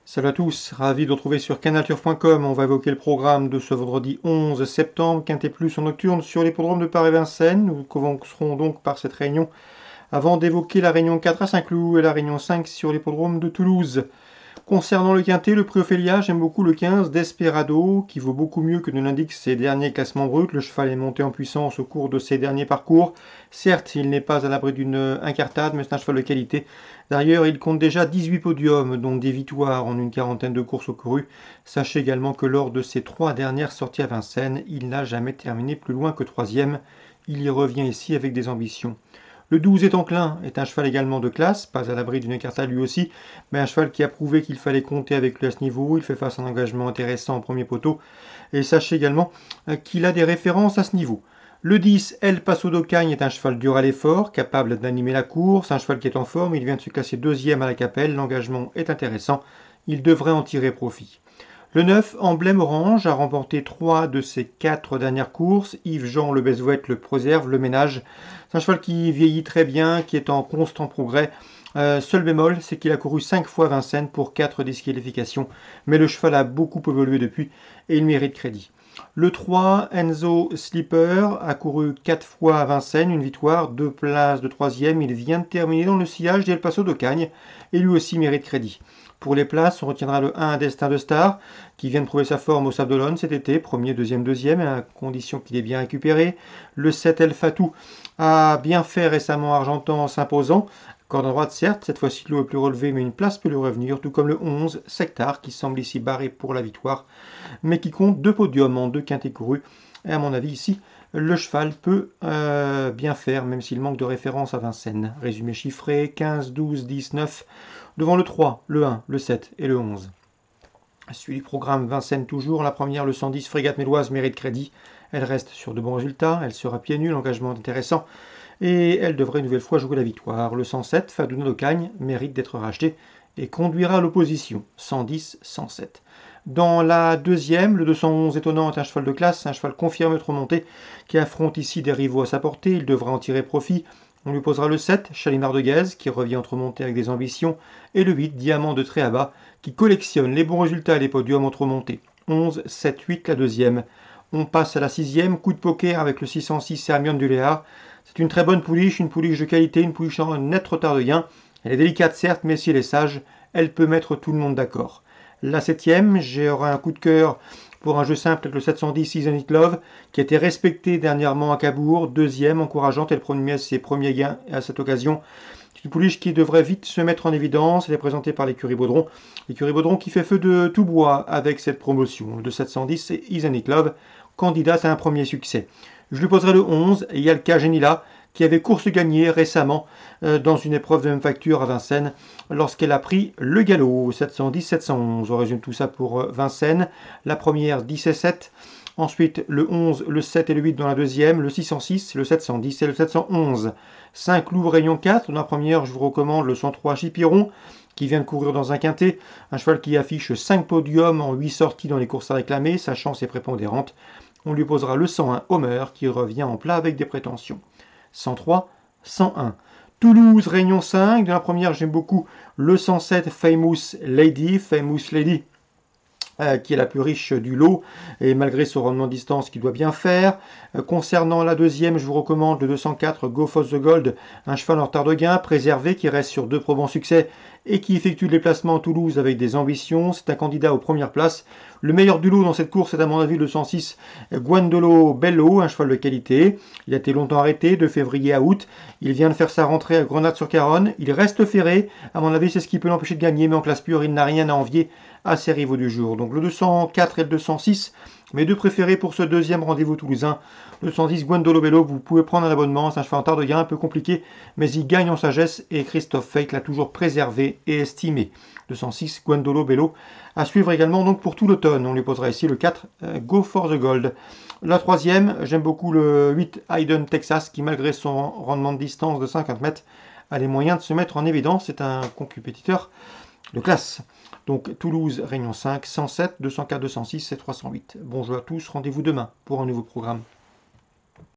Salut à tous, ravi de retrouver sur canalturf.com. On va évoquer le programme de ce vendredi 11 septembre, Quintet Plus en nocturne sur l'hippodrome de Paris-Vincennes. Nous commencerons donc par cette réunion avant d'évoquer la réunion 4 à Saint-Cloud et la réunion 5 sur l'hippodrome de Toulouse. Concernant le quintet, le prix Ophélia, j'aime beaucoup le 15 Desperado, qui vaut beaucoup mieux que ne l'indiquent ses derniers classements bruts. Le cheval est monté en puissance au cours de ses derniers parcours. Certes, il n'est pas à l'abri d'une incartade, mais c'est un cheval de qualité. D'ailleurs, il compte déjà 18 podiums, dont des victoires en une quarantaine de courses courues. Sachez également que lors de ses 3 dernières sorties à Vincennes, il n'a jamais terminé plus loin que 3e. Il y revient ici avec des ambitions. Le 12 est enclin, est un cheval également de classe, pas à l'abri d'une écartade lui aussi, mais un cheval qui a prouvé qu'il fallait compter avec lui à ce niveau. Il fait face à un engagement intéressant en premier poteau. Et sachez également qu'il a des références à ce niveau. Le 10, El Paso d'Ocagne, est un cheval dur à l'effort, capable d'animer la course, un cheval qui est en forme, il vient de se classer 2e à la Capelle, l'engagement est intéressant, il devrait en tirer profit. Le 9, Emblème Orange, a remporté 3 de ses 4 dernières courses. Yves-Jean Le Besouette le préserve, le ménage. C'est un cheval qui vieillit très bien, qui est en constant progrès. Seul bémol, c'est qu'il a couru 5 fois Vincennes pour 4 disqualifications. Mais le cheval a beaucoup évolué depuis et il mérite crédit. Le 3, Enzo Slipper, a couru 4 fois à Vincennes, une victoire, 2 places de 3e. Il vient de terminer dans le sillage d'El Paso d'Ocagne et lui aussi mérite crédit. Pour les places, on retiendra le 1 Destin de Star, qui vient de prouver sa forme au Sable d'Olonne cet été, premier, deuxième, deuxième, à condition qu'il ait bien récupéré. Le 7 El Fatou a bien fait récemment Argentan en s'imposant. Corde à droite, certes, cette fois-ci l'eau est plus relevée, mais une place peut lui revenir, tout comme le 11 Sectar, qui semble ici barré pour la victoire, mais qui compte 2 podiums en 2 quintés courus. Et à mon avis, ici, le cheval peut bien faire, même s'il manque de référence à Vincennes. Résumé chiffré, 15, 12, 10, 9, devant le 3, le 1, le 7 et le 11. Suivi du programme Vincennes toujours, la première, le 110, Frégate Méloise, mérite crédit. Elle reste sur de bons résultats, elle sera pieds nus, l'engagement est intéressant, et elle devrait une nouvelle fois jouer la victoire. Le 107, Fadouna d'Ocagne, mérite d'être racheté et conduira l'opposition. 110, 107. Dans la deuxième, le 211 étonnant est un cheval de classe, un cheval confirmé être monté, qui affronte ici des rivaux à sa portée, il devra en tirer profit. On lui posera le 7, Chalimard de Guèze, qui revient entre montées avec des ambitions, et le 8, Diamant de Tréaba, qui collectionne les bons résultats et les podiums entre montées. 11, 7, 8, la deuxième. On passe à la sixième, coup de poker avec le 606 Hermione du Léard. C'est une très bonne pouliche, une pouliche de qualité, une pouliche en net retard de gain. Elle est délicate certes, mais si elle est sage, elle peut mettre tout le monde d'accord. La septième, j'aurai un coup de cœur pour un jeu simple avec le 710 Season It Love, qui a été respecté dernièrement à Cabourg, deuxième, encourageante, elle promet ses premiers gains à cette occasion. C'est une pouliche qui devrait vite se mettre en évidence, elle est présentée par l'écurie Baudron. L'écurie Baudron qui fait feu de tout bois avec cette promotion. Le 710, c'est Season It Love, candidate à un premier succès. Je lui poserai le 11, et Yalka Genila, qui avait course gagnée récemment dans une épreuve de même facture à Vincennes, lorsqu'elle a pris le galop, 710-711. On résume tout ça pour Vincennes. La première, 10 et 7. Ensuite, le 11, le 7 et le 8 dans la deuxième, le 606, le 710 et le 711. Saint-Cloud, Réunion 4. Dans la première, je vous recommande le 103 Chipiron, qui vient de courir dans un quintet. Un cheval qui affiche 5 podiums en 8 sorties dans les courses à réclamer. Sa chance est prépondérante. On lui posera le 101 Homer, qui revient en plat avec des prétentions. 103, 101. Toulouse, Réunion 5. Dans la première, j'aime beaucoup le 107 Famous Lady, qui est la plus riche du lot, et malgré son rendement de distance qu'il doit bien faire. Concernant la deuxième, je vous recommande le 204 Go for the Gold, un cheval en retard de gain, préservé, qui reste sur 2 probants succès et qui effectue le déplacement à Toulouse avec des ambitions. C'est un candidat aux premières places. Le meilleur du lot dans cette course est à mon avis le 106 Guandolo Bello, un cheval de qualité. Il a été longtemps arrêté, de février à août. Il vient de faire sa rentrée à Grenade-sur-Garonne. Il reste ferré. À mon avis, c'est ce qui peut l'empêcher de gagner, mais en classe pure, il n'a rien à envier à ses rivaux du jour. Donc le 204 et le 206, mes deux préférés pour ce deuxième rendez-vous toulousain. Le 110 Guandolo Bello, vous pouvez prendre un abonnement, c'est un cheval en retard de gain un peu compliqué, mais il gagne en sagesse et Christophe Fake l'a toujours préservé et estimé. Le 106 Guandolo Bello à suivre également donc pour tout l'automne. On lui posera ici le 4 Go for the Gold. La troisième, j'aime beaucoup le 8 Hayden Texas qui, malgré son rendement de distance de 50 mètres, a les moyens de se mettre en évidence. C'est un compétiteur de classe. Donc Toulouse, Réunion 5, 107, 204, 206 et 308. Bonjour à tous, rendez-vous demain pour un nouveau programme.